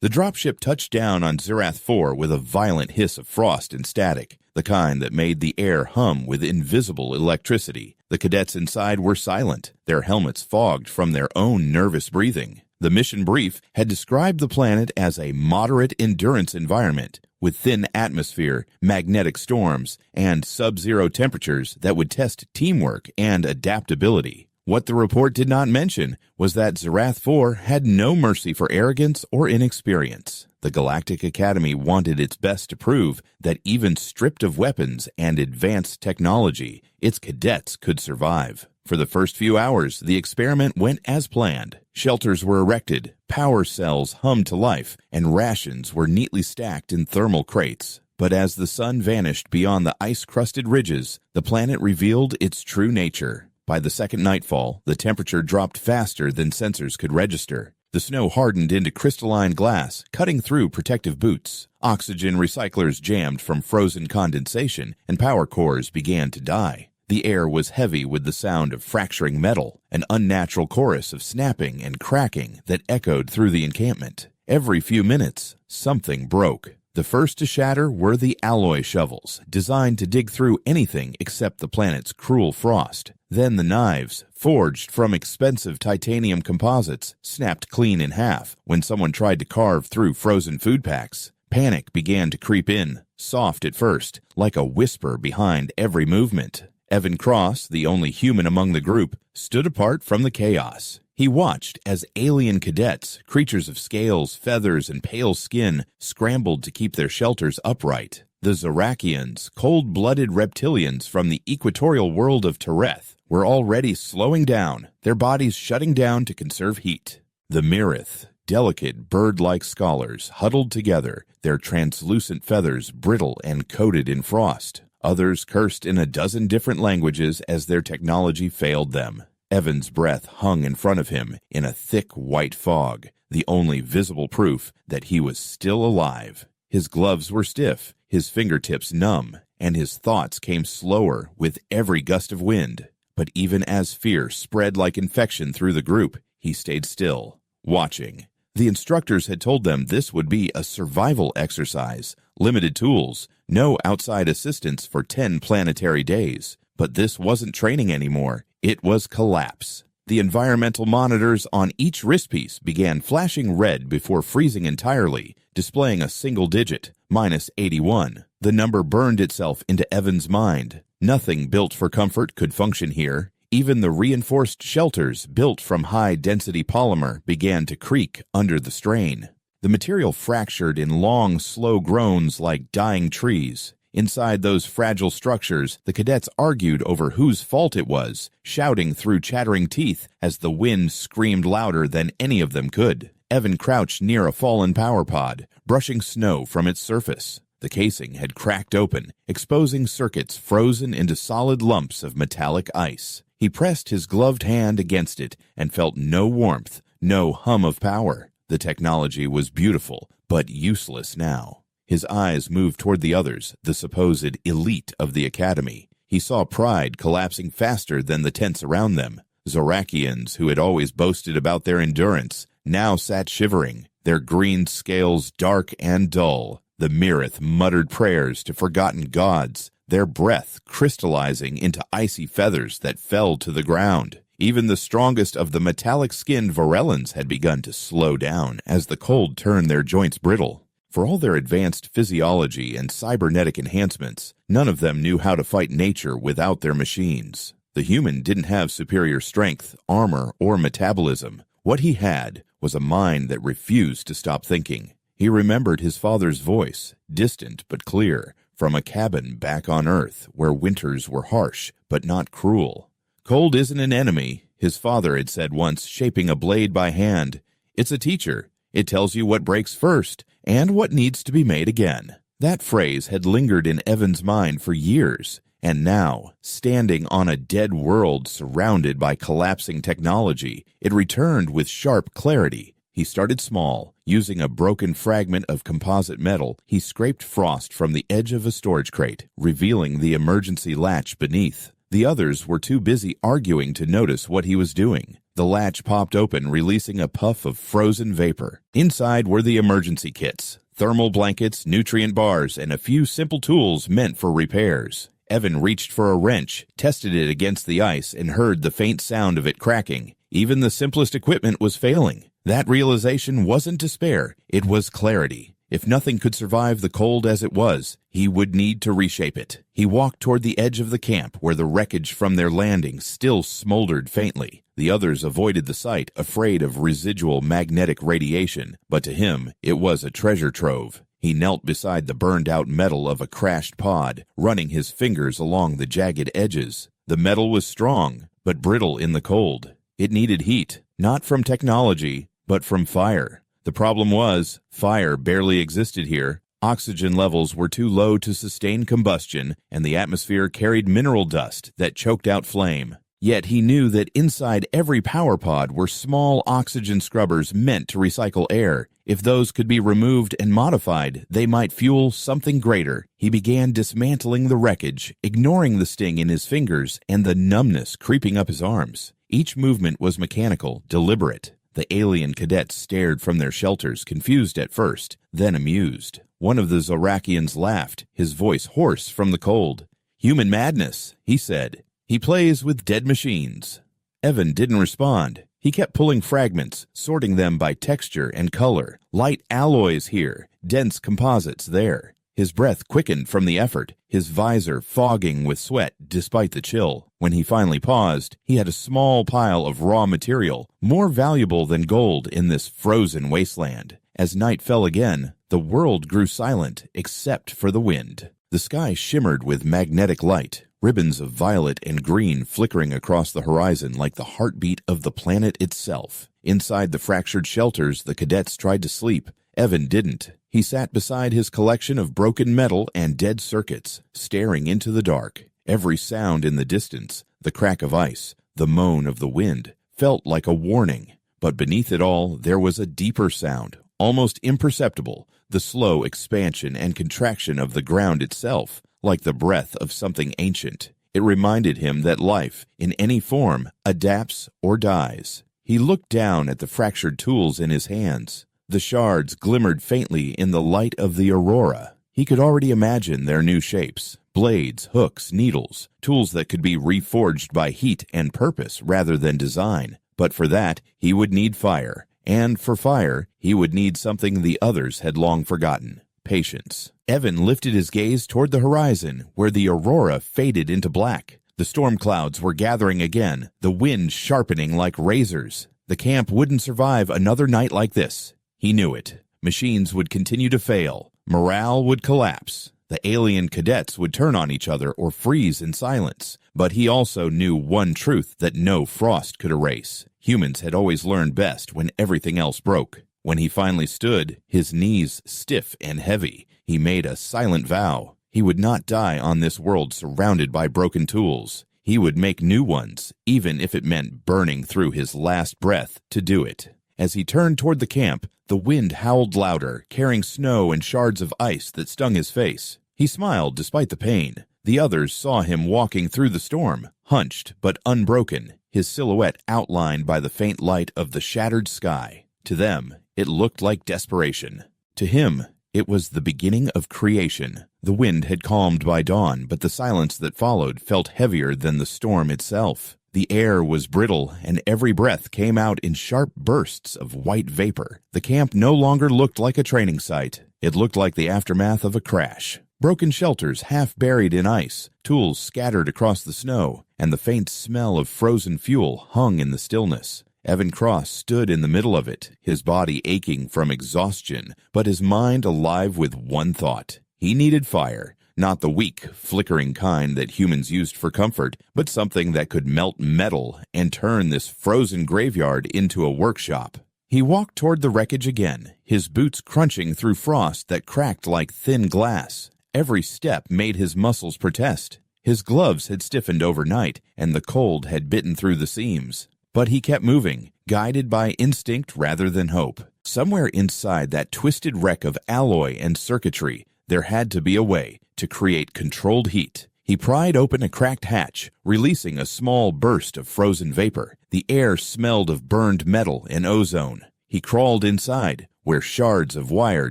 The dropship touched down on Zerath 4 with a violent hiss of frost and static, the kind that made the air hum with invisible electricity. The cadets inside were silent, their helmets fogged from their own nervous breathing. The mission brief had described the planet as a moderate endurance environment, with thin atmosphere, magnetic storms, and sub-zero temperatures that would test teamwork and adaptability. What the report did not mention was that Zerath 4 had no mercy for arrogance or inexperience. The Galactic Academy wanted its best to prove that even stripped of weapons and advanced technology, its cadets could survive. For the first few hours, the experiment went as planned. Shelters were erected, power cells hummed to life, and rations were neatly stacked in thermal crates. But as the sun vanished beyond the ice-crusted ridges, the planet revealed its true nature. By the second nightfall, the temperature dropped faster than sensors could register. The snow hardened into crystalline glass, cutting through protective boots. Oxygen recyclers jammed from frozen condensation, and power cores began to die. The air was heavy with the sound of fracturing metal, an unnatural chorus of snapping and cracking that echoed through the encampment. Every few minutes, something broke. The first to shatter were the alloy shovels, designed to dig through anything except the planet's cruel frost. Then the knives, forged from expensive titanium composites, snapped clean in half when someone tried to carve through frozen food packs. Panic began to creep in, soft at first, like a whisper behind every movement. Evan Cross, the only human among the group, stood apart from the chaos. He watched as alien cadets, creatures of scales, feathers, and pale skin, scrambled to keep their shelters upright. The Zerachians, cold-blooded reptilians from the equatorial world of Zerath, were already slowing down, their bodies shutting down to conserve heat. The Mirath, delicate bird-like scholars, huddled together, their translucent feathers brittle and coated in frost. Others cursed in a dozen different languages as their technology failed them. Evan's breath hung in front of him in a thick white fog, the only visible proof that he was still alive. His gloves were stiff, his fingertips numb, and his thoughts came slower with every gust of wind. But even as fear spread like infection through the group, he stayed still, watching. The instructors had told them this would be a survival exercise, limited tools, no outside assistance for 10 planetary days. But this wasn't training anymore. It was collapse. The environmental monitors on each wristpiece began flashing red before freezing entirely, displaying a single digit, -81. The number burned itself into Evan's mind. Nothing built for comfort could function here. Even the reinforced shelters built from high-density polymer began to creak under the strain. The material fractured in long, slow groans like dying trees. Inside those fragile structures, the cadets argued over whose fault it was, shouting through chattering teeth as the wind screamed louder than any of them could. Evan crouched near a fallen power pod, brushing snow from its surface. The casing had cracked open, exposing circuits frozen into solid lumps of metallic ice. He pressed his gloved hand against it and felt no warmth, no hum of power. The technology was beautiful, but useless now. His eyes moved toward the others, the supposed elite of the academy. He saw pride collapsing faster than the tents around them. Zerachians, who had always boasted about their endurance, now sat shivering, their green scales dark and dull. The Mirath muttered prayers to forgotten gods, their breath crystallizing into icy feathers that fell to the ground. Even the strongest of the metallic-skinned Varellans had begun to slow down as the cold turned their joints brittle. For all their advanced physiology and cybernetic enhancements, none of them knew how to fight nature without their machines. The human didn't have superior strength, armor, or metabolism. What he had was a mind that refused to stop thinking. He remembered his father's voice, distant but clear, from a cabin back on Earth where winters were harsh but not cruel. "Cold isn't an enemy," his father had said once, shaping a blade by hand. "It's a teacher. It tells you what breaks first and what needs to be made again." That phrase had lingered in Evan's mind for years, and now, standing on a dead world surrounded by collapsing technology, it returned with sharp clarity. He started small. Using a broken fragment of composite metal, he scraped frost from the edge of a storage crate, revealing the emergency latch beneath. The others were too busy arguing to notice what he was doing. The latch popped open, releasing a puff of frozen vapor. Inside were the emergency kits, thermal blankets, nutrient bars, and a few simple tools meant for repairs. Evan reached for a wrench, tested it against the ice, and heard the faint sound of it cracking. Even the simplest equipment was failing. That realization wasn't despair, it was clarity. If nothing could survive the cold as it was, he would need to reshape it. He walked toward the edge of the camp where the wreckage from their landing still smoldered faintly. The others avoided the site, afraid of residual magnetic radiation, but to him, it was a treasure trove. He knelt beside the burned-out metal of a crashed pod, running his fingers along the jagged edges. The metal was strong, but brittle in the cold. It needed heat, not from technology, but from fire. The problem was, fire barely existed here. Oxygen levels were too low to sustain combustion, and the atmosphere carried mineral dust that choked out flame. Yet he knew that inside every power pod were small oxygen scrubbers meant to recycle air. If those could be removed and modified, they might fuel something greater. He began dismantling the wreckage, ignoring the sting in his fingers and the numbness creeping up his arms. Each movement was mechanical, deliberate. The alien cadets stared from their shelters, confused at first, then amused. One of the Zorakians laughed, his voice hoarse from the cold. "Human madness," he said. "He plays with dead machines." Evan didn't respond. He kept pulling fragments, sorting them by texture and color. Light alloys here, dense composites there. His breath quickened from the effort, his visor fogging with sweat despite the chill. When he finally paused, he had a small pile of raw material, more valuable than gold in this frozen wasteland. As night fell again, the world grew silent except for the wind. The sky shimmered with magnetic light, ribbons of violet and green flickering across the horizon like the heartbeat of the planet itself. Inside the fractured shelters, the cadets tried to sleep. Evan didn't. He sat beside his collection of broken metal and dead circuits, staring into the dark. Every sound in the distance, the crack of ice, the moan of the wind, felt like a warning. But beneath it all, there was a deeper sound, almost imperceptible, the slow expansion and contraction of the ground itself, like the breath of something ancient. It reminded him that life, in any form, adapts or dies. He looked down at the fractured tools in his hands. The shards glimmered faintly in the light of the aurora. He could already imagine their new shapes. Blades, hooks, needles, tools that could be reforged by heat and purpose rather than design. But for that, he would need fire. And for fire, he would need something the others had long forgotten: patience. Evan lifted his gaze toward the horizon, where the aurora faded into black. The storm clouds were gathering again, the wind sharpening like razors. The camp wouldn't survive another night like this. He knew it. Machines would continue to fail. Morale would collapse. The alien cadets would turn on each other or freeze in silence. But he also knew one truth that no frost could erase. Humans had always learned best when everything else broke. When he finally stood, his knees stiff and heavy, he made a silent vow. He would not die on this world surrounded by broken tools. He would make new ones, even if it meant burning through his last breath to do it. As he turned toward the camp, the wind howled louder, carrying snow and shards of ice that stung his face. He smiled despite the pain. The others saw him walking through the storm, hunched but unbroken, his silhouette outlined by the faint light of the shattered sky. To them, it looked like desperation. To him, it was the beginning of creation. The wind had calmed by dawn, but the silence that followed felt heavier than the storm itself. The air was brittle, and every breath came out in sharp bursts of white vapor. The camp no longer looked like a training site. It looked like the aftermath of a crash. Broken shelters half buried in ice, tools scattered across the snow, and the faint smell of frozen fuel hung in the stillness. Evan Cross stood in the middle of it, his body aching from exhaustion, but his mind alive with one thought. He needed fire. Not the weak, flickering kind that humans used for comfort, but something that could melt metal and turn this frozen graveyard into a workshop. He walked toward the wreckage again, his boots crunching through frost that cracked like thin glass. Every step made his muscles protest. His gloves had stiffened overnight, and the cold had bitten through the seams. But he kept moving, guided by instinct rather than hope. Somewhere inside that twisted wreck of alloy and circuitry, there had to be a way to create controlled heat. He He pried open a cracked hatch, releasing a small burst of frozen vapor. The air smelled of burned metal and ozone. He crawled inside, where shards of wire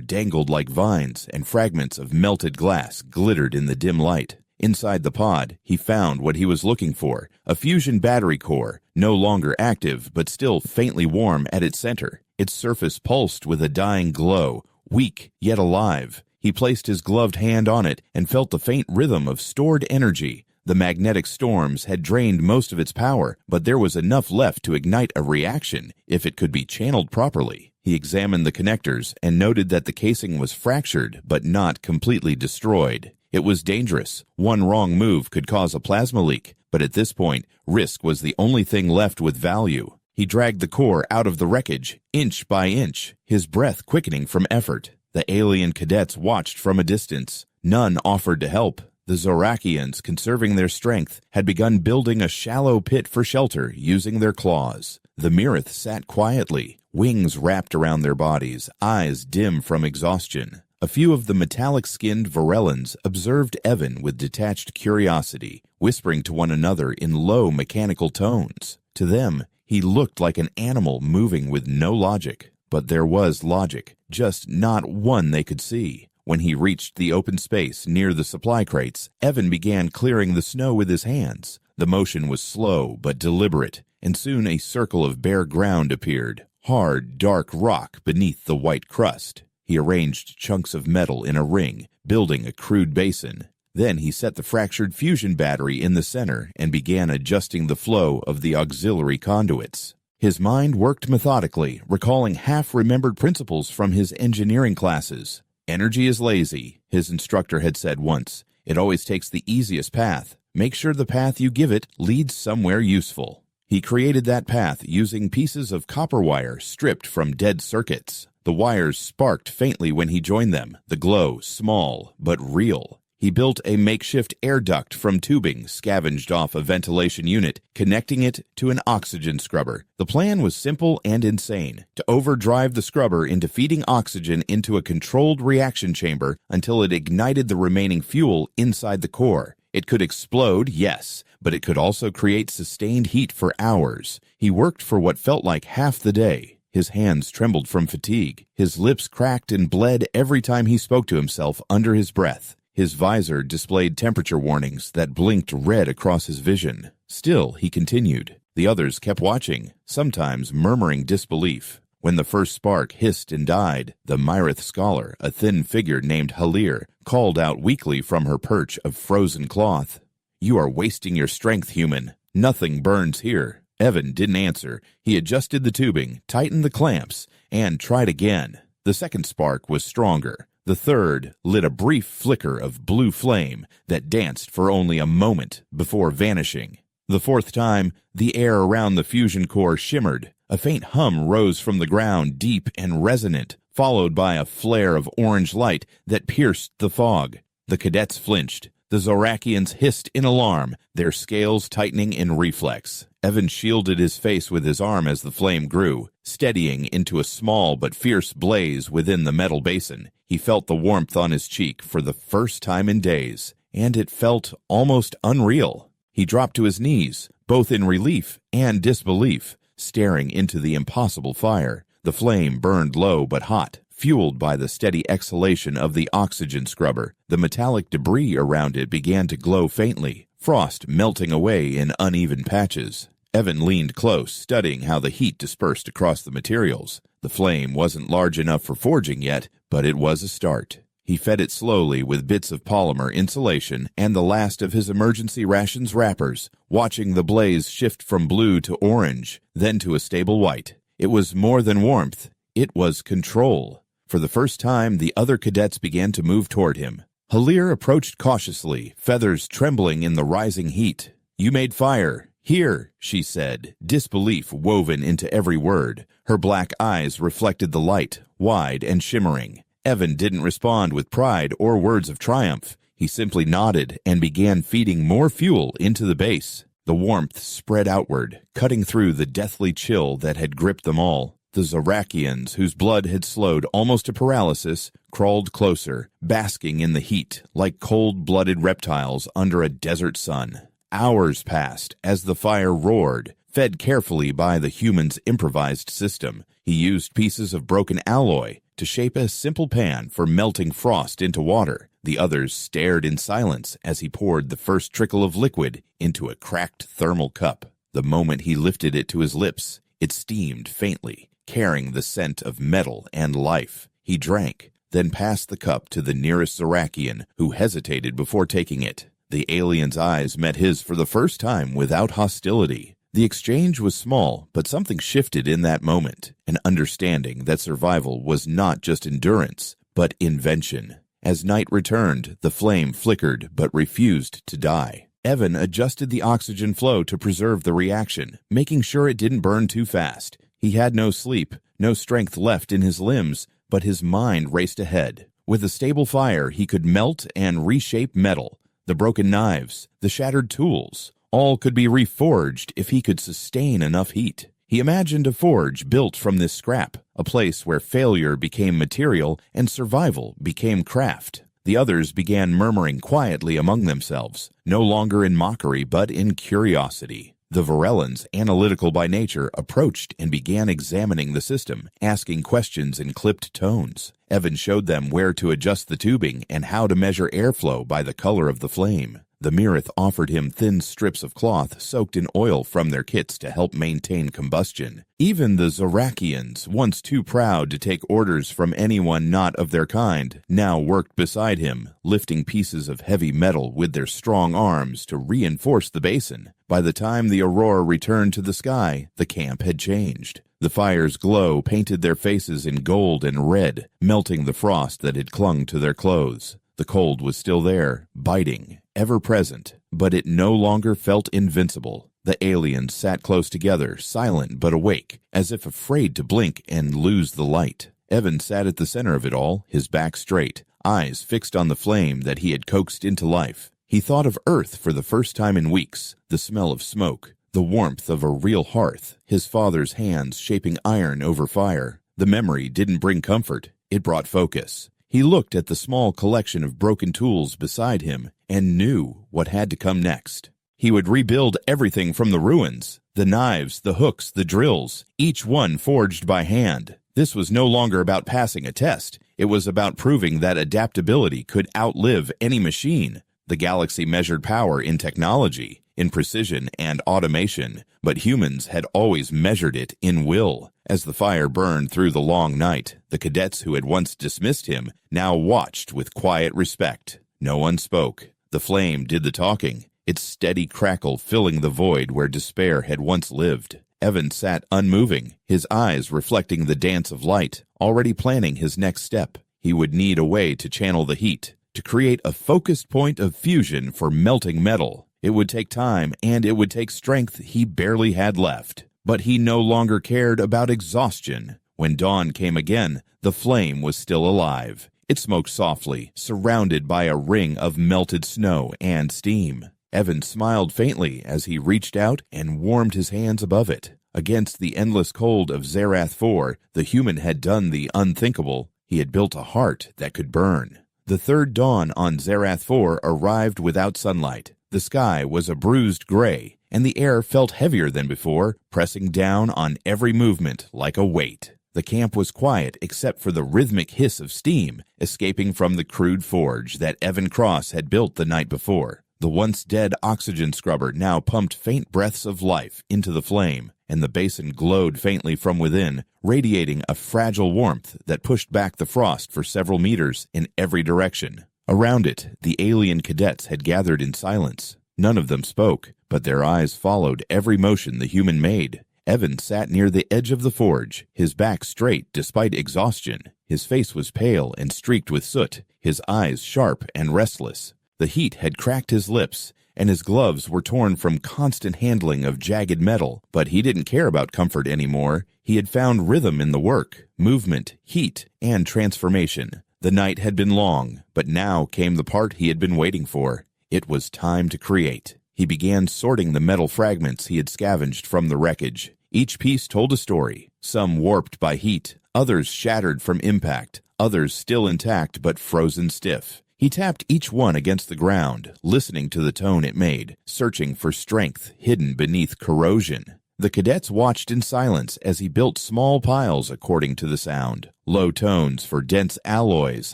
dangled like vines and fragments of melted glass glittered in the dim light. Inside the pod, he found what he was looking for, a fusion battery core, no longer active but still faintly warm at its center. Its surface pulsed with a dying glow, weak yet alive. He placed his gloved hand on it and felt the faint rhythm of stored energy. The magnetic storms had drained most of its power, but there was enough left to ignite a reaction if it could be channeled properly. He examined the connectors and noted that the casing was fractured but not completely destroyed. It was dangerous. One wrong move could cause a plasma leak, but at this point, risk was the only thing left with value. He dragged the core out of the wreckage, inch by inch, his breath quickening from effort. The alien cadets watched from a distance. None offered to help. The Zorakians, conserving their strength, had begun building a shallow pit for shelter using their claws. The Mirath sat quietly, wings wrapped around their bodies, eyes dim from exhaustion. A few of the metallic-skinned Varellans observed Evan with detached curiosity, whispering to one another in low mechanical tones. To them, he looked like an animal moving with no logic. But there was logic, just not one they could see. When he reached the open space near the supply crates, Evan began clearing the snow with his hands. The motion was slow but deliberate, and soon a circle of bare ground appeared, hard, dark rock beneath the white crust. He arranged chunks of metal in a ring, building a crude basin. Then he set the fractured fusion battery in the center and began adjusting the flow of the auxiliary conduits. His mind worked methodically, recalling half-remembered principles from his engineering classes. Energy is lazy, his instructor had said once. It always takes the easiest path. Make sure the path you give it leads somewhere useful. He created that path using pieces of copper wire stripped from dead circuits. The wires sparked faintly when he joined them, the glow small but real. He built a makeshift air duct from tubing scavenged off a ventilation unit, connecting it to an oxygen scrubber. The plan was simple and insane: to overdrive the scrubber into feeding oxygen into a controlled reaction chamber until it ignited the remaining fuel inside the core. It could explode, yes, but it could also create sustained heat for hours. He worked for what felt like half the day. His hands trembled from fatigue. His lips cracked and bled every time he spoke to himself under his breath. His visor displayed temperature warnings that blinked red across his vision. Still, he continued. The others kept watching, sometimes murmuring disbelief. When the first spark hissed and died, the Mirath scholar, a thin figure named Halir, called out weakly from her perch of frozen cloth. "You are wasting your strength, human. Nothing burns here." Evan didn't answer. He adjusted the tubing, tightened the clamps, and tried again. The second spark was stronger. The third lit a brief flicker of blue flame that danced for only a moment before vanishing. The fourth time, the air around the fusion core shimmered. A faint hum rose from the ground, deep and resonant, followed by a flare of orange light that pierced the fog. The cadets flinched. The Zorakians hissed in alarm, their scales tightening in reflex. Evan shielded his face with his arm as the flame grew, steadying into a small but fierce blaze within the metal basin. He felt the warmth on his cheek for the first time in days, and it felt almost unreal. He dropped to his knees, both in relief and disbelief, staring into the impossible fire. The flame burned low but hot, fueled by the steady exhalation of the oxygen scrubber. The metallic debris around it began to glow faintly, frost melting away in uneven patches. Evan leaned close, studying how the heat dispersed across the materials. The flame wasn't large enough for forging yet, but it was a start. He fed it slowly with bits of polymer insulation and the last of his emergency rations wrappers, watching the blaze shift from blue to orange, then to a stable white. It was more than warmth. It was control. For the first time, the other cadets began to move toward him. Halir approached cautiously, feathers trembling in the rising heat. "You made fire. Here," she said, disbelief woven into every word. Her black eyes reflected the light, wide and shimmering. Evan didn't respond with pride or words of triumph. He simply nodded and began feeding more fuel into the base. The warmth spread outward, cutting through the deathly chill that had gripped them all. The Zerachians, whose blood had slowed almost to paralysis, crawled closer, basking in the heat like cold-blooded reptiles under a desert sun. Hours passed as the fire roared, fed carefully by the human's improvised system. He used pieces of broken alloy to shape a simple pan for melting frost into water. The others stared in silence as he poured the first trickle of liquid into a cracked thermal cup. The moment he lifted it to his lips, it steamed faintly, carrying the scent of metal and life. He drank, then passed the cup to the nearest Zerachian, who hesitated before taking it. The alien's eyes met his for the first time without hostility. The exchange was small, but something shifted in that moment, an understanding that survival was not just endurance, but invention. As night returned, the flame flickered but refused to die. Evan adjusted the oxygen flow to preserve the reaction, making sure it didn't burn too fast. He had no sleep, no strength left in his limbs, but his mind raced ahead. With a stable fire, he could melt and reshape metal. The broken knives, the shattered tools, all could be reforged if he could sustain enough heat. He imagined a forge built from this scrap, a place where failure became material and survival became craft. The others began murmuring quietly among themselves, no longer in mockery but in curiosity. The Varellans, analytical by nature, approached and began examining the system, asking questions in clipped tones. Evan showed them where to adjust the tubing and how to measure airflow by the color of the flame. The Mirith offered him thin strips of cloth soaked in oil from their kits to help maintain combustion. Even the Zerachians, once too proud to take orders from anyone not of their kind, now worked beside him, lifting pieces of heavy metal with their strong arms to reinforce the basin. By the time the aurora returned to the sky, the camp had changed. The fire's glow painted their faces in gold and red, melting the frost that had clung to their clothes. The cold was still there, biting, ever present, but it no longer felt invincible. The aliens sat close together, silent but awake, as if afraid to blink and lose the light. Evan sat at the center of it all, his back straight, eyes fixed on the flame that he had coaxed into life. He thought of Earth for the first time in weeks, the smell of smoke, the warmth of a real hearth, his father's hands shaping iron over fire. The memory didn't bring comfort, it brought focus. He looked at the small collection of broken tools beside him and knew what had to come next. He would rebuild everything from the ruins, the knives, the hooks, the drills, each one forged by hand. This was no longer about passing a test. It was about proving that adaptability could outlive any machine. The galaxy measured power in technology, in precision and automation, but humans had always measured it in will. As the fire burned through the long night, the cadets who had once dismissed him now watched with quiet respect. No one spoke. The flame did the talking, its steady crackle filling the void where despair had once lived. Evan sat unmoving, his eyes reflecting the dance of light, already planning his next step. He would need a way to channel the heat, to create a focused point of fusion for melting metal. It would take time, and it would take strength he barely had left. But he no longer cared about exhaustion. When dawn came again, the flame was still alive. It smoked softly, surrounded by a ring of melted snow and steam. Evan smiled faintly as he reached out and warmed his hands above it. Against the endless cold of Zerath 4, the human had done the unthinkable. He had built a heart that could burn. The third dawn on Zerath 4 arrived without sunlight. The sky was a bruised gray, and the air felt heavier than before, pressing down on every movement like a weight. The camp was quiet except for the rhythmic hiss of steam escaping from the crude forge that Evan Cross had built the night before. The once dead oxygen scrubber now pumped faint breaths of life into the flame, and the basin glowed faintly from within, radiating a fragile warmth that pushed back the frost for several meters in every direction. Around it, the alien cadets had gathered in silence. None of them spoke, but their eyes followed every motion the human made. Evan sat near the edge of the forge, his back straight despite exhaustion. His face was pale and streaked with soot, his eyes sharp and restless. The heat had cracked his lips, and his gloves were torn from constant handling of jagged metal. But he didn't care about comfort anymore. He had found rhythm in the work, movement, heat, and transformation. The night had been long, but now came the part he had been waiting for. It was time to create. He began sorting the metal fragments he had scavenged from the wreckage. Each piece told a story. some warped by heat, others shattered from impact, others still intact but frozen stiff. He tapped each one against the ground, listening to the tone it made, searching for strength hidden beneath corrosion. The cadets watched in silence as he built small piles according to the sound. Low tones for dense alloys,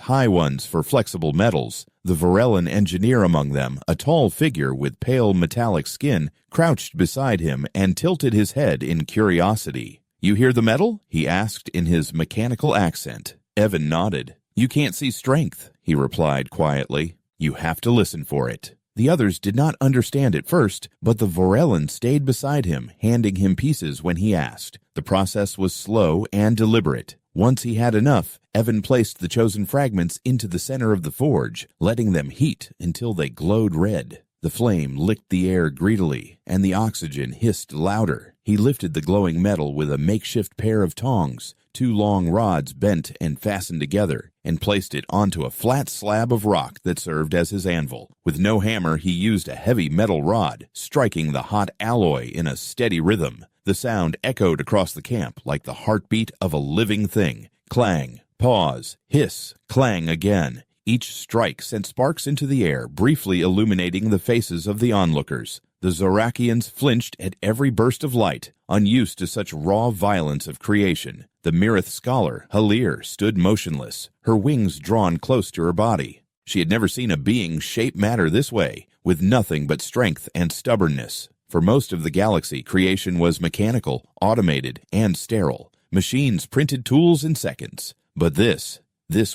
high ones for flexible metals. The Varellan engineer among them, a tall figure with pale metallic skin, crouched beside him and tilted his head in curiosity. "You hear the metal?" he asked in his mechanical accent. Evan nodded. "You can't see strength," he replied quietly. "You have to listen for it." The others did not understand at first, but the Varellan stayed beside him, handing him pieces when he asked. The process was slow and deliberate. Once he had enough, Evan placed the chosen fragments into the center of the forge, letting them heat until they glowed red. The flame licked the air greedily, and the oxygen hissed louder. He lifted the glowing metal with a makeshift pair of tongs, 2 long rods bent and fastened together, and placed it onto a flat slab of rock that served as his anvil. With no hammer, he used a heavy metal rod, striking the hot alloy in a steady rhythm. The sound echoed across the camp like the heartbeat of a living thing. Clang, pause, hiss, clang again. Each strike sent sparks into the air, briefly illuminating the faces of the onlookers. The Zorakians flinched at every burst of light, unused to such raw violence of creation. The Mirith scholar, Halir, stood motionless, her wings drawn close to her body. She had never seen a being shape matter this way, with nothing but strength and stubbornness. For most of the galaxy, creation was mechanical, automated, and sterile. Machines printed tools in seconds. But this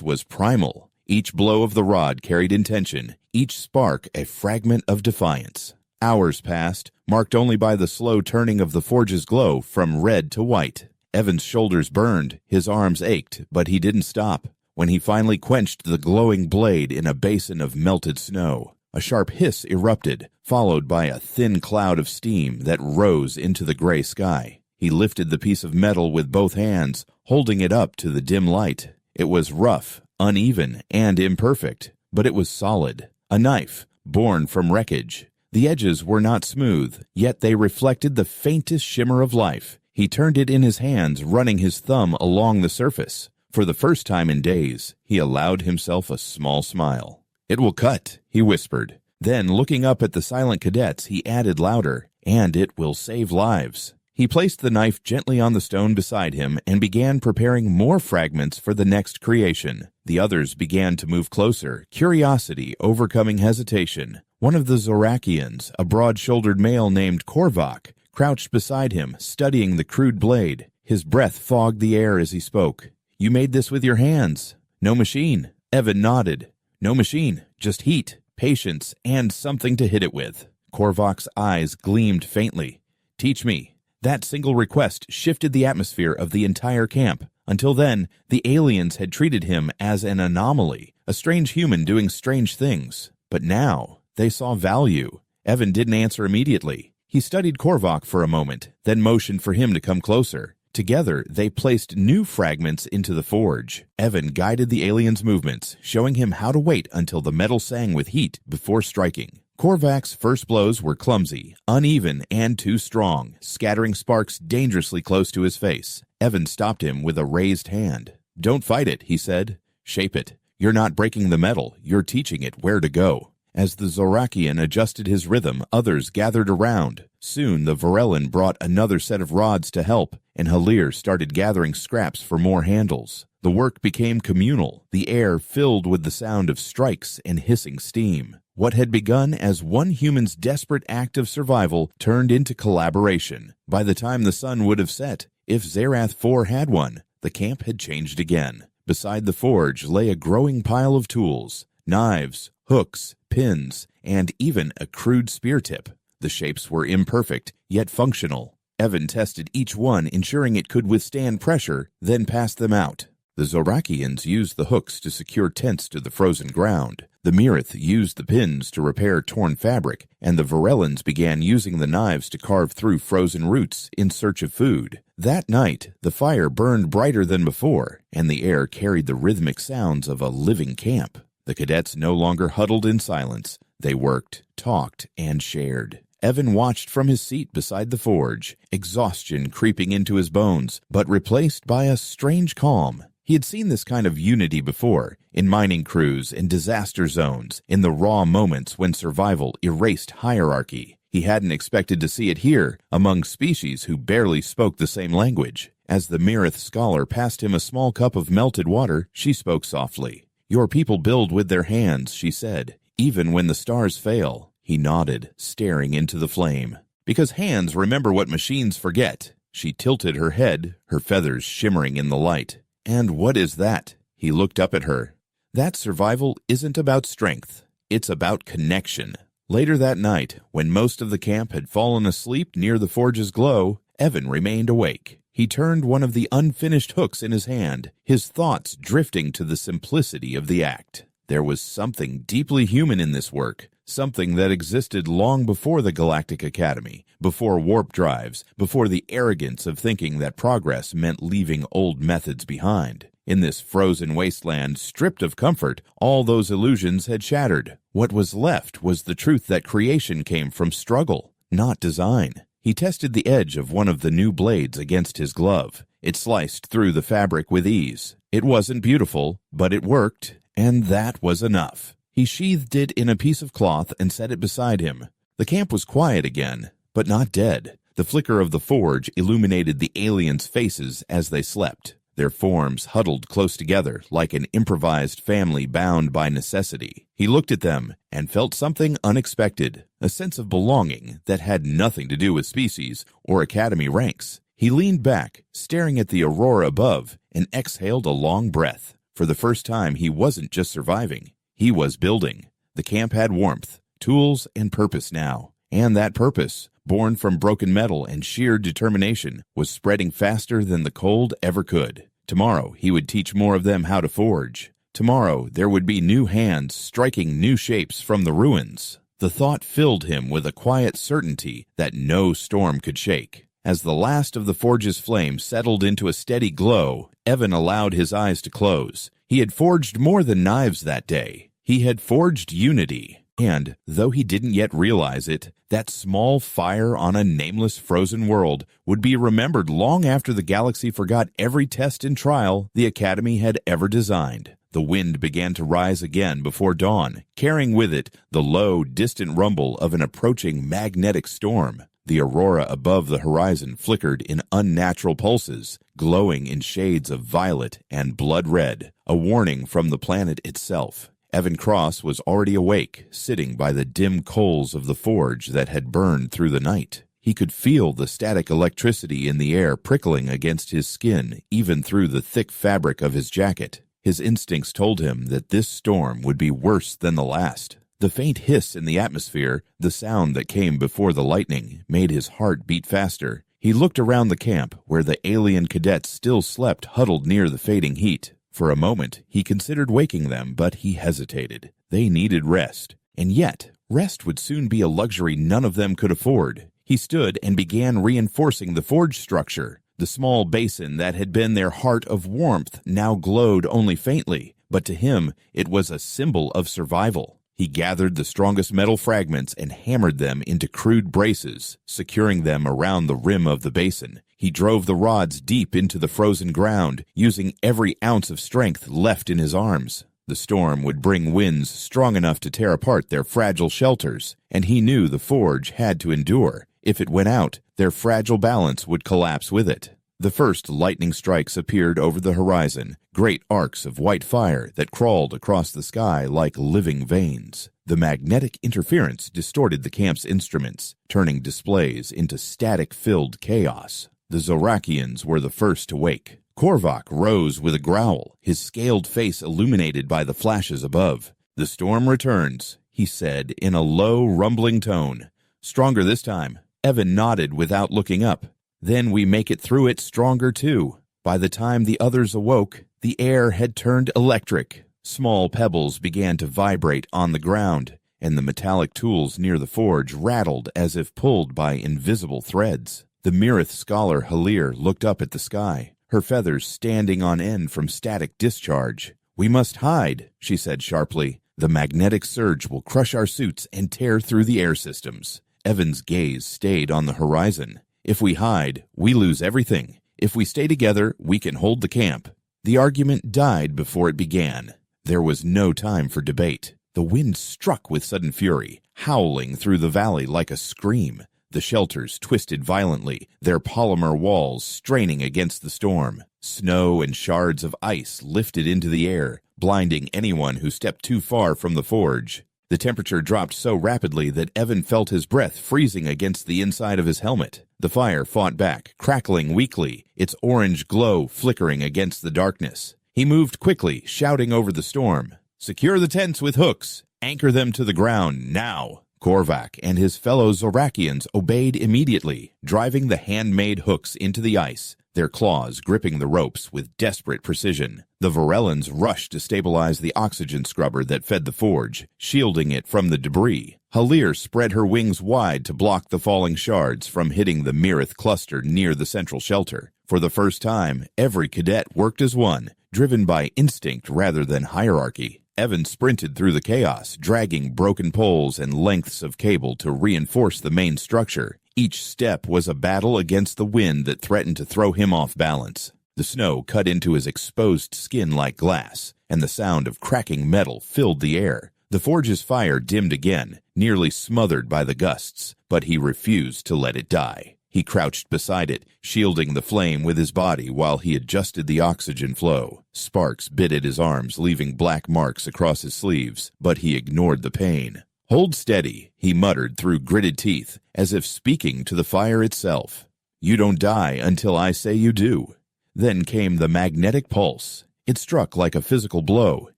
was primal. Each blow of the rod carried intention, each spark a fragment of defiance. Hours passed, marked only by the slow turning of the forge's glow from red to white. Evan's shoulders burned, his arms ached, but he didn't stop. When he finally quenched the glowing blade in a basin of melted snow, a sharp hiss erupted, followed by a thin cloud of steam that rose into the gray sky. He lifted the piece of metal with both hands, holding it up to the dim light. It was rough, uneven, and imperfect, but it was solid. A knife, born from wreckage. The edges were not smooth, yet they reflected the faintest shimmer of life. He turned it in his hands, running his thumb along the surface. For the first time in days, he allowed himself a small smile. "It will cut," he whispered. Then, looking up at the silent cadets, he added louder, "And it will save lives." He placed the knife gently on the stone beside him and began preparing more fragments for the next creation. The others began to move closer, curiosity overcoming hesitation. One of the Zorakians, a broad-shouldered male named Korvac, crouched beside him, studying the crude blade. His breath fogged the air as he spoke. "You made this with your hands." "No machine." Evan nodded. "No machine, just heat, patience, and something to hit it with." Korvac's eyes gleamed faintly. "Teach me." That single request shifted the atmosphere of the entire camp. Until then, the aliens had treated him as an anomaly, a strange human doing strange things. But now, they saw value. Evan didn't answer immediately. He studied Korvac for a moment, then motioned for him to come closer. Together, they placed new fragments into the forge. Evan guided the alien's movements, showing him how to wait until the metal sang with heat before striking. Korvac's first blows were clumsy, uneven, and too strong, scattering sparks dangerously close to his face. Evan stopped him with a raised hand. "Don't fight it," he said. "Shape it. You're not breaking the metal, you're teaching it where to go." As the Zorakian adjusted his rhythm, others gathered around. Soon the Varellan brought another set of rods to help, and Halir started gathering scraps for more handles. The work became communal, the air filled with the sound of strikes and hissing steam. What had begun as one human's desperate act of survival turned into collaboration. By the time the sun would have set, if Zerath 4 had one, the camp had changed again. Beside the forge lay a growing pile of tools, knives, hooks, pins, and even a crude spear tip. The shapes were imperfect, yet functional. Evan tested each one, ensuring it could withstand pressure, then passed them out. The Zorakians used the hooks to secure tents to the frozen ground. The Mirith used the pins to repair torn fabric, and the Varellans began using the knives to carve through frozen roots in search of food. That night, the fire burned brighter than before, and the air carried the rhythmic sounds of a living camp. The cadets no longer huddled in silence. They worked, talked, and shared. Evan watched from his seat beside the forge, exhaustion creeping into his bones, but replaced by a strange calm. He had seen this kind of unity before, in mining crews and disaster zones, in the raw moments when survival erased hierarchy. He hadn't expected to see it here, among species who barely spoke the same language. As the Zerath scholar passed him a small cup of melted water, she spoke softly. "Your people build with their hands," she said, "even when the stars fail." He nodded, staring into the flame. "Because hands remember what machines forget." She tilted her head, her feathers shimmering in the light. "And what is that?" He looked up at her. "That survival isn't about strength. It's about connection." Later that night, when most of the camp had fallen asleep near the forge's glow, Evan remained awake. He turned one of the unfinished hooks in his hand, his thoughts drifting to the simplicity of the act. There was something deeply human in this work, something that existed long before the Galactic Academy, before warp drives, before the arrogance of thinking that progress meant leaving old methods behind. In this frozen wasteland, stripped of comfort, all those illusions had shattered. What was left was the truth that creation came from struggle, not design. He tested the edge of one of the new blades against his glove. It sliced through the fabric with ease. It wasn't beautiful, but it worked, and that was enough. He sheathed it in a piece of cloth and set it beside him. The camp was quiet again, but not dead. The flicker of the forge illuminated the aliens' faces as they slept. Their forms huddled close together like an improvised family bound by necessity. He looked at them and felt something unexpected, a sense of belonging that had nothing to do with species or academy ranks. He leaned back, staring at the aurora above, and exhaled a long breath. For the first time, he wasn't just surviving. He was building. The camp had warmth, tools, and purpose now. And that purpose, born from broken metal and sheer determination, was spreading faster than the cold ever could. Tomorrow, he would teach more of them how to forge. Tomorrow, there would be new hands striking new shapes from the ruins. The thought filled him with a quiet certainty that no storm could shake. As the last of the forge's flame settled into a steady glow, Evan allowed his eyes to close. He had forged more than knives that day. He had forged unity. And, though he didn't yet realize it, that small fire on a nameless frozen world would be remembered long after the galaxy forgot every test and trial the Academy had ever designed. The wind began to rise again before dawn, carrying with it the low, distant rumble of an approaching magnetic storm. The aurora above the horizon flickered in unnatural pulses, glowing in shades of violet and blood red, a warning from the planet itself. Evan Cross was already awake, sitting by the dim coals of the forge that had burned through the night. He could feel the static electricity in the air prickling against his skin, even through the thick fabric of his jacket. His instincts told him that this storm would be worse than the last. The faint hiss in the atmosphere, the sound that came before the lightning, made his heart beat faster. He looked around the camp, where the alien cadets still slept huddled near the fading heat. For a moment, he considered waking them, but he hesitated. They needed rest. And yet, rest would soon be a luxury none of them could afford. He stood and began reinforcing the forge structure. The small basin that had been their heart of warmth now glowed only faintly, but to him, it was a symbol of survival. He gathered the strongest metal fragments and hammered them into crude braces, securing them around the rim of the basin. He drove the rods deep into the frozen ground, using every ounce of strength left in his arms. The storm would bring winds strong enough to tear apart their fragile shelters, and he knew the forge had to endure. If it went out, their fragile balance would collapse with it. The first lightning strikes appeared over the horizon, great arcs of white fire that crawled across the sky like living veins. The magnetic interference distorted the camp's instruments, turning displays into static-filled chaos. The Zorakians were the first to wake. Korvac rose with a growl, his scaled face illuminated by the flashes above. "The storm returns," he said in a low, rumbling tone. "Stronger this time." Evan nodded without looking up. "Then we make it through it stronger too." By the time the others awoke, the air had turned electric. Small pebbles began to vibrate on the ground, and the metallic tools near the forge rattled as if pulled by invisible threads. The Zerath scholar Halir looked up at the sky, her feathers standing on end from static discharge. "We must hide," she said sharply. "The magnetic surge will crush our suits and tear through the air systems." Evan's gaze stayed on the horizon. If we hide, we lose everything. If we stay together, we can hold the camp. The argument died before it began. There was no time for debate. The wind struck with sudden fury, howling through the valley like a scream. The shelters twisted violently, their polymer walls straining against the storm. Snow and shards of ice lifted into the air, blinding anyone who stepped too far from the forge. The temperature dropped so rapidly that Evan felt his breath freezing against the inside of his helmet. The fire fought back, crackling weakly, its orange glow flickering against the darkness. He moved quickly, shouting over the storm, "Secure the tents with hooks! Anchor them to the ground, now!" Korvac and his fellow Zorakians obeyed immediately, driving the handmade hooks into the ice, their claws gripping the ropes with desperate precision. The Varellans rushed to stabilize the oxygen scrubber that fed the forge, shielding it from the debris. Halir spread her wings wide to block the falling shards from hitting the Mirith cluster near the central shelter. For the first time, every cadet worked as one, driven by instinct rather than hierarchy. Evan sprinted through the chaos, dragging broken poles and lengths of cable to reinforce the main structure. Each step was a battle against the wind that threatened to throw him off balance. The snow cut into his exposed skin like glass, and the sound of cracking metal filled the air. The forge's fire dimmed again, nearly smothered by the gusts, but he refused to let it die. He crouched beside it, shielding the flame with his body while he adjusted the oxygen flow. Sparks bit at his arms, leaving black marks across his sleeves, but he ignored the pain. "Hold steady," he muttered through gritted teeth, as if speaking to the fire itself. "You don't die until I say you do." Then came the magnetic pulse. It struck like a physical blow,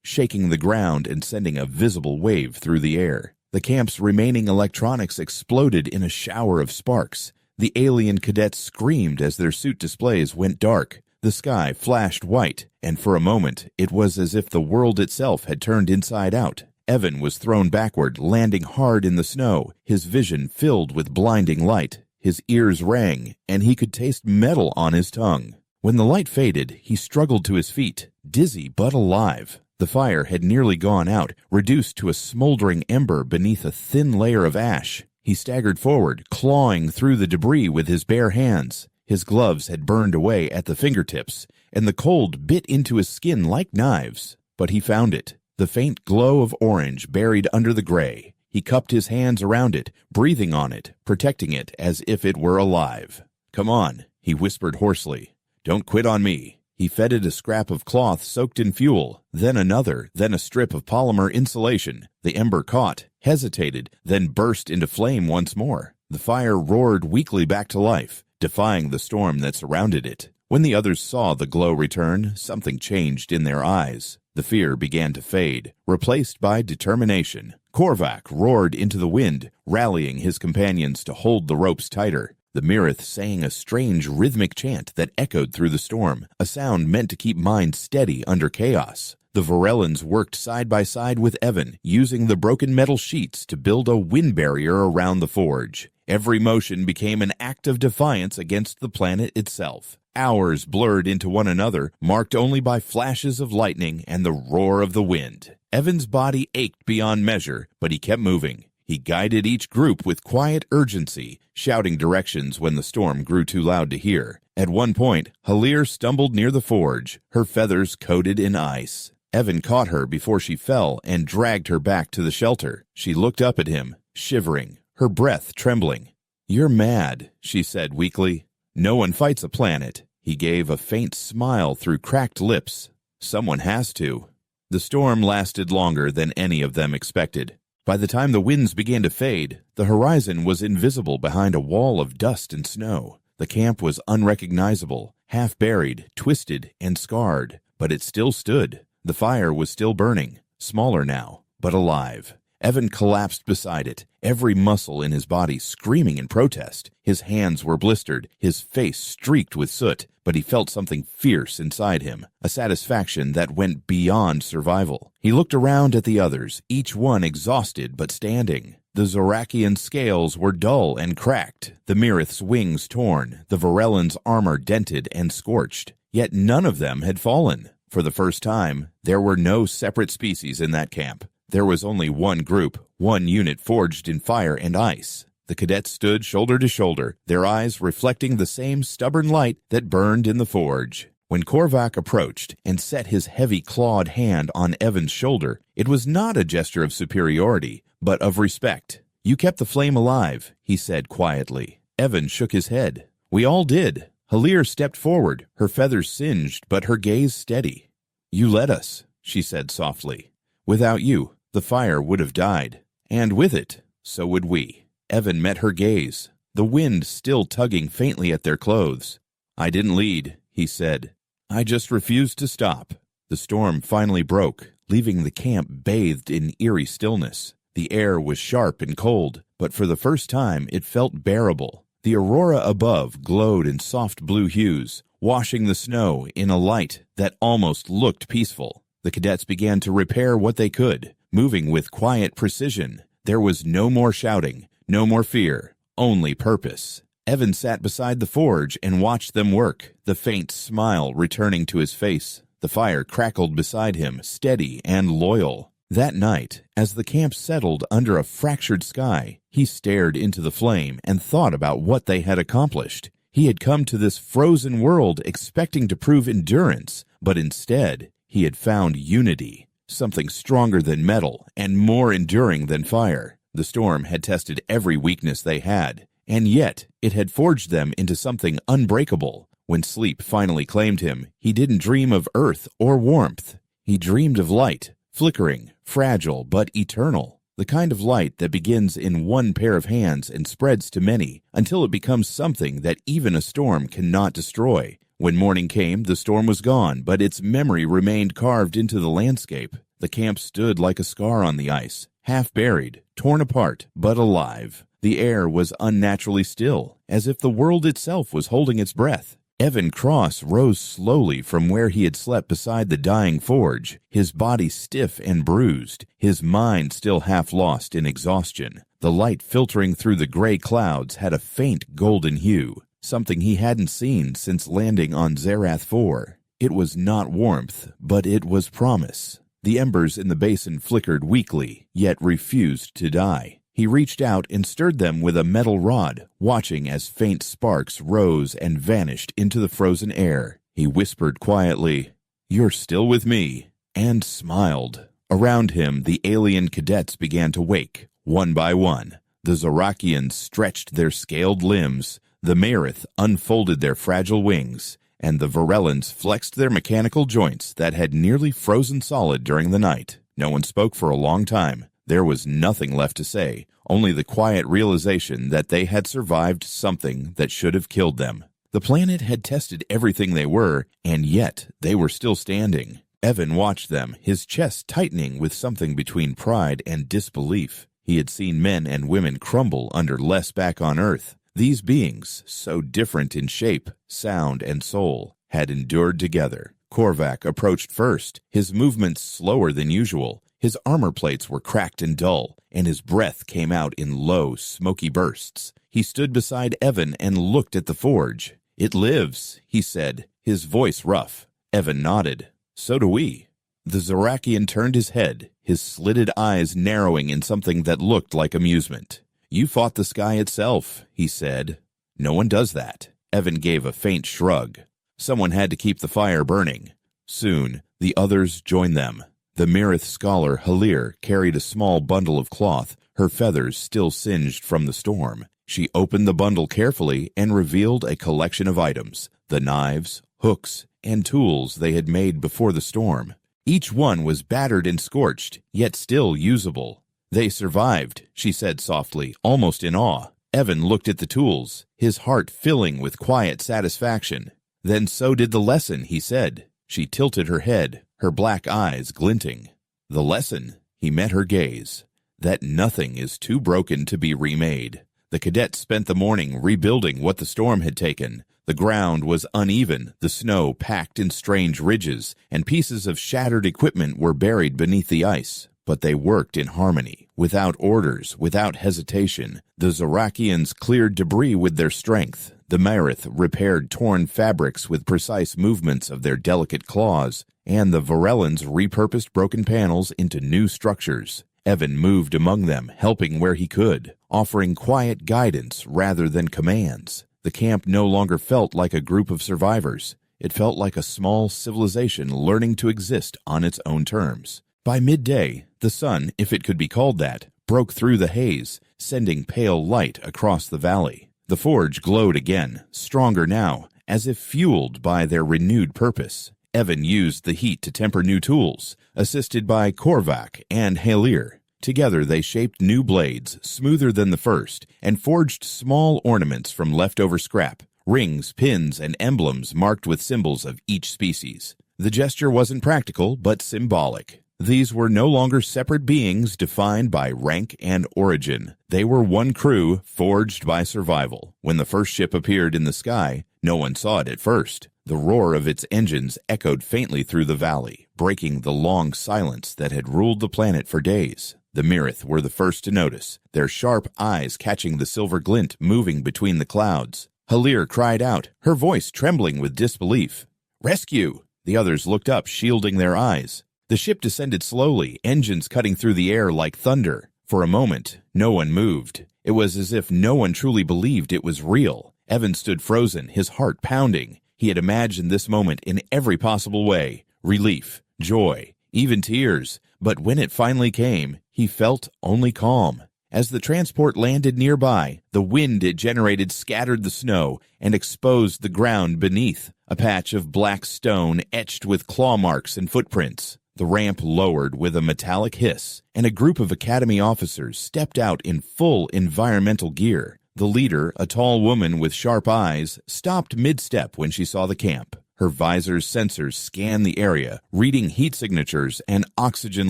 shaking the ground and sending a visible wave through the air. The camp's remaining electronics exploded in a shower of sparks. The alien cadets screamed as their suit displays went dark. The sky flashed white, and for a moment it was as if the world itself had turned inside out. Evan was thrown backward, landing hard in the snow, his vision filled with blinding light. His ears rang, and he could taste metal on his tongue. When the light faded, he struggled to his feet, dizzy but alive. The fire had nearly gone out, reduced to a smoldering ember beneath a thin layer of ash. He staggered forward, clawing through the debris with his bare hands. His gloves had burned away at the fingertips, and the cold bit into his skin like knives. But he found it, the faint glow of orange buried under the gray. He cupped his hands around it, breathing on it, protecting it as if it were alive. "Come on," he whispered hoarsely. "Don't quit on me." He fed it a scrap of cloth soaked in fuel, then another, then a strip of polymer insulation. The ember caught, hesitated, then burst into flame once more. The fire roared weakly back to life, defying the storm that surrounded it. When the others saw the glow return, something changed in their eyes. The fear began to fade, replaced by determination. Korvac roared into the wind, rallying his companions to hold the ropes tighter. The Mirith sang a strange rhythmic chant that echoed through the storm, a sound meant to keep minds steady under chaos. The Varellans worked side by side with Evan, using the broken metal sheets to build a wind barrier around the forge. Every motion became an act of defiance against the planet itself. Hours blurred into one another, marked only by flashes of lightning and the roar of the wind. Evan's body ached beyond measure, but he kept moving. He guided each group with quiet urgency, shouting directions when the storm grew too loud to hear. At one point, Halir stumbled near the forge, her feathers coated in ice. Evan caught her before she fell and dragged her back to the shelter. She looked up at him, shivering, her breath trembling. "You're mad," she said weakly. "No one fights a planet." He gave a faint smile through cracked lips. "Someone has to." The storm lasted longer than any of them expected. By the time the winds began to fade, the horizon was invisible behind a wall of dust and snow. The camp was unrecognizable, half buried, twisted, and scarred, but it still stood. The fire was still burning, smaller now, but alive. Evan collapsed beside it, every muscle in his body screaming in protest. His hands were blistered, his face streaked with soot, but he felt something fierce inside him, a satisfaction that went beyond survival. He looked around at the others, each one exhausted but standing. The Zorakian scales were dull and cracked, the Mirith's wings torn, the Varellan's armor dented and scorched. Yet none of them had fallen. For the first time, there were no separate species in that camp. There was only one group, one unit forged in fire and ice. The cadets stood shoulder to shoulder, their eyes reflecting the same stubborn light that burned in the forge. When Korvac approached and set his heavy clawed hand on Evan's shoulder, it was not a gesture of superiority, but of respect. "You kept the flame alive," he said quietly. Evan shook his head. "We all did." Halir stepped forward, her feathers singed but her gaze steady. "You led us," she said softly. "Without you, the fire would have died. And with it, so would we." Evan met her gaze, the wind still tugging faintly at their clothes. "I didn't lead," he said. "I just refused to stop." The storm finally broke, leaving the camp bathed in eerie stillness. The air was sharp and cold, but for the first time it felt bearable. The aurora above glowed in soft blue hues, washing the snow in a light that almost looked peaceful. The cadets began to repair what they could, moving with quiet precision. There was no more shouting, no more fear, only purpose. Evan sat beside the forge and watched them work, the faint smile returning to his face. The fire crackled beside him, steady and loyal. That night, as the camp settled under a fractured sky, he stared into the flame and thought about what they had accomplished. He had come to this frozen world expecting to prove endurance, but instead, he had found unity, something stronger than metal and more enduring than fire. The storm had tested every weakness they had, and yet it had forged them into something unbreakable. When sleep finally claimed him, he didn't dream of earth or warmth. He dreamed of light, flickering, fragile, but eternal. The kind of light that begins in one pair of hands and spreads to many until it becomes something that even a storm cannot destroy. When morning came, the storm was gone, but its memory remained carved into the landscape. The camp stood like a scar on the ice, half buried, torn apart, but alive. The air was unnaturally still, as if the world itself was holding its breath. Evan Cross rose slowly from where he had slept beside the dying forge, his body stiff and bruised, his mind still half lost in exhaustion. The light filtering through the gray clouds had a faint golden hue, something he hadn't seen since landing on Zerath 4. It was not warmth, but it was promise. The embers in the basin flickered weakly, yet refused to die. He reached out and stirred them with a metal rod, watching as faint sparks rose and vanished into the frozen air. He whispered quietly, "You're still with me," and smiled. Around him, the alien cadets began to wake, one by one. The Zerachians stretched their scaled limbs, the Zerath unfolded their fragile wings, and the Varellans flexed their mechanical joints that had nearly frozen solid during the night. No one spoke for a long time. There was nothing left to say, only the quiet realization that they had survived something that should have killed them. The planet had tested everything they were, and yet they were still standing. Evan watched them, his chest tightening with something between pride and disbelief. He had seen men and women crumble under less back on Earth. These beings, so different in shape, sound, and soul, had endured together. Korvac approached first, his movements slower than usual. His armor plates were cracked and dull, and his breath came out in low, smoky bursts. He stood beside Evan and looked at the forge. "It lives," he said, his voice rough. Evan nodded. "So do we." The Zerachian turned his head, his slitted eyes narrowing in something that looked like amusement. "You fought the sky itself," he said. "No one does that." Evan gave a faint shrug. Someone had to keep the fire burning. Soon, the others joined them. The Zerath scholar Halir carried a small bundle of cloth, her feathers still singed from the storm. She opened the bundle carefully and revealed a collection of items, the knives, hooks, and tools they had made before the storm. Each one was battered and scorched, yet still usable. "They survived," she said softly, almost in awe. Evan looked at the tools, his heart filling with quiet satisfaction. "Then so did the lesson," he said. She tilted her head, her black eyes glinting. "The lesson," he met her gaze, "that nothing is too broken to be remade." The cadets spent the morning rebuilding what the storm had taken. The ground was uneven, the snow packed in strange ridges, and pieces of shattered equipment were buried beneath the ice. But they worked in harmony, without orders, without hesitation. The Zerachians cleared debris with their strength. The Zerath repaired torn fabrics with precise movements of their delicate claws, and the Varellans repurposed broken panels into new structures. Evan moved among them, helping where he could, offering quiet guidance rather than commands. The camp no longer felt like a group of survivors. It felt like a small civilization learning to exist on its own terms. By midday, the sun, if it could be called that, broke through the haze, sending pale light across the valley. The forge glowed again, stronger now, as if fueled by their renewed purpose. Evan used the heat to temper new tools, assisted by Korvac and Halir. Together they shaped new blades, smoother than the first, and forged small ornaments from leftover scrap, rings, pins, and emblems marked with symbols of each species. The gesture wasn't practical, but symbolic. These were no longer separate beings defined by rank and origin. They were one crew, forged by survival. When the first ship appeared in the sky, no one saw it at first. The roar of its engines echoed faintly through the valley, breaking the long silence that had ruled the planet for days. The Mirith were the first to notice, their sharp eyes catching the silver glint moving between the clouds. Halir cried out, her voice trembling with disbelief. "Rescue!" The others looked up, shielding their eyes. The ship descended slowly, engines cutting through the air like thunder. For a moment, no one moved. It was as if no one truly believed it was real. Evan stood frozen, his heart pounding. He had imagined this moment in every possible way. Relief, joy, even tears. But when it finally came, he felt only calm. As the transport landed nearby, the wind it generated scattered the snow and exposed the ground beneath, a patch of black stone etched with claw marks and footprints. The ramp lowered with a metallic hiss, and a group of Academy officers stepped out in full environmental gear. The leader, a tall woman with sharp eyes, stopped mid-step when she saw the camp. Her visor's sensors scanned the area, reading heat signatures and oxygen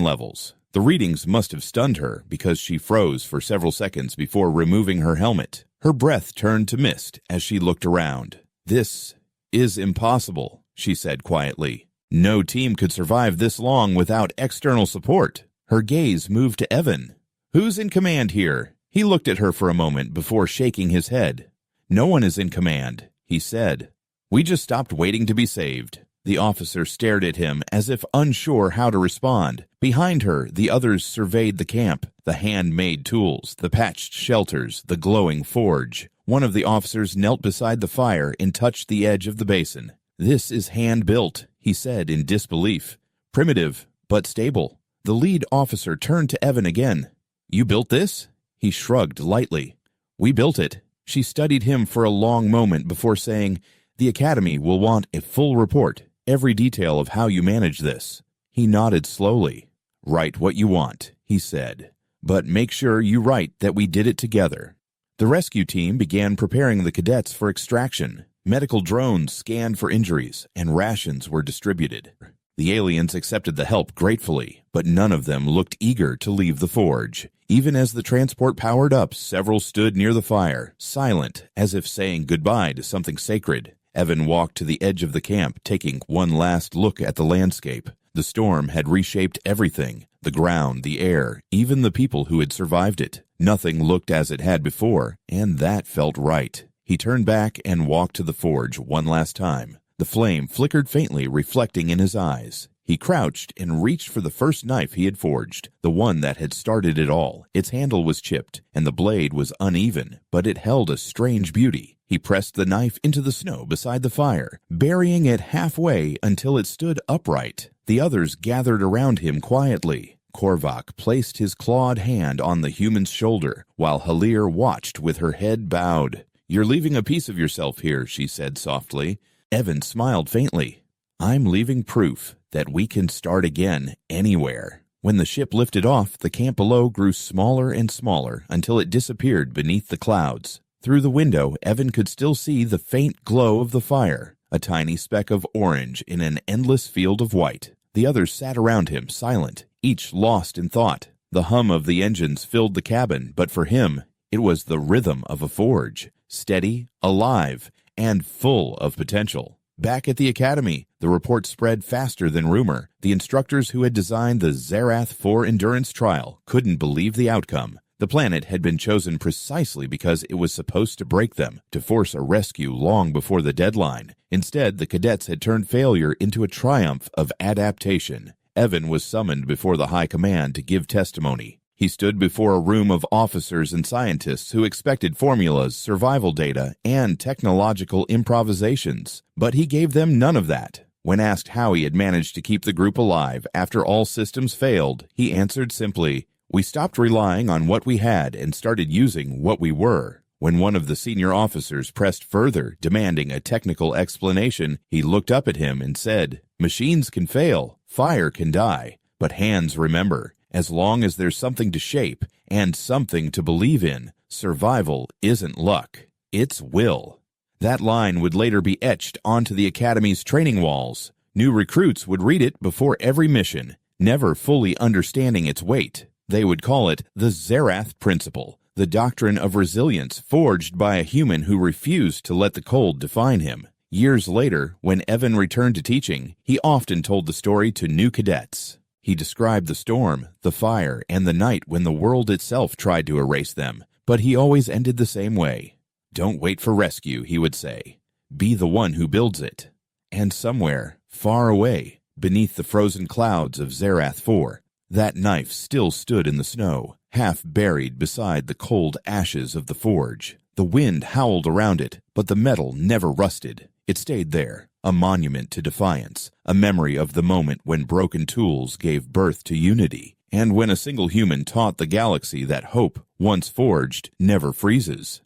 levels. The readings must have stunned her because she froze for several seconds before removing her helmet. Her breath turned to mist as she looked around. "This is impossible," she said quietly. No team could survive this long without external support. Her gaze moved to Evan. "Who's in command here?" He looked at her for a moment before shaking his head. "No one is in command," he said. "We just stopped waiting to be saved." The officer stared at him as if unsure how to respond. Behind her, the others surveyed the camp, the handmade tools, the patched shelters, the glowing forge. One of the officers knelt beside the fire and touched the edge of the basin. "This is hand-built," he said in disbelief. "Primitive, but stable." The lead officer turned to Evan again. "You built this?" He shrugged lightly. "We built it." She studied him for a long moment before saying, "The Academy will want a full report, every detail of how you manage this." He nodded slowly. "Write what you want," he said, "but make sure you write that we did it together." The rescue team began preparing the cadets for extraction. Medical drones scanned for injuries, and rations were distributed. The aliens accepted the help gratefully, but none of them looked eager to leave the forge. Even as the transport powered up, several stood near the fire, silent, as if saying goodbye to something sacred. Evan walked to the edge of the camp, taking one last look at the landscape. The storm had reshaped everything, the ground, the air, even the people who had survived it. Nothing looked as it had before, and that felt right. He turned back and walked to the forge one last time. The flame flickered faintly, reflecting in his eyes. He crouched and reached for the first knife he had forged, the one that had started it all. Its handle was chipped, and the blade was uneven, but it held a strange beauty. He pressed the knife into the snow beside the fire, burying it halfway until it stood upright. The others gathered around him quietly. Korvac placed his clawed hand on the human's shoulder, while Halir watched with her head bowed. "You're leaving a piece of yourself here," she said softly. Evan smiled faintly. "I'm leaving proof that we can start again anywhere." When the ship lifted off, the camp below grew smaller and smaller until it disappeared beneath the clouds. Through the window, Evan could still see the faint glow of the fire, a tiny speck of orange in an endless field of white. The others sat around him, silent, each lost in thought. The hum of the engines filled the cabin, but for him, it was the rhythm of a forge, steady, alive, and full of potential. Back at the Academy, the report spread faster than rumor. The instructors who had designed the Zerath 4 endurance trial couldn't believe the outcome. The planet had been chosen precisely because it was supposed to break them, to force a rescue long before the deadline. Instead, the cadets had turned failure into a triumph of adaptation. Evan was summoned before the High Command to give testimony. He He stood before a room of officers and scientists who expected formulas, survival data, and technological improvisations, but he gave them none of that. When asked how he had managed to keep the group alive after all systems failed, he answered simply, "We stopped relying on what we had and started using what we were." When one of the senior officers pressed further, demanding a technical explanation, he looked up at him and said, "Machines can fail, fire can die, but hands remember. As long as there's something to shape and something to believe in, survival isn't luck, it's will." That line would later be etched onto the Academy's training walls. New recruits would read it before every mission, never fully understanding its weight. They would call it the Zerath Principle, the doctrine of resilience forged by a human who refused to let the cold define him. Years later, when Evan returned to teaching, he often told the story to new cadets. He described the storm, the fire, and the night when the world itself tried to erase them, but he always ended the same way. "Don't wait for rescue," he would say. "Be the one who builds it." And somewhere, far away, beneath the frozen clouds of Zerath 4, that knife still stood in the snow, half buried beside the cold ashes of the forge. The wind howled around it, but the metal never rusted. It stayed there, a monument to defiance, a memory of the moment when broken tools gave birth to unity, and when a single human taught the galaxy that hope, once forged, never freezes.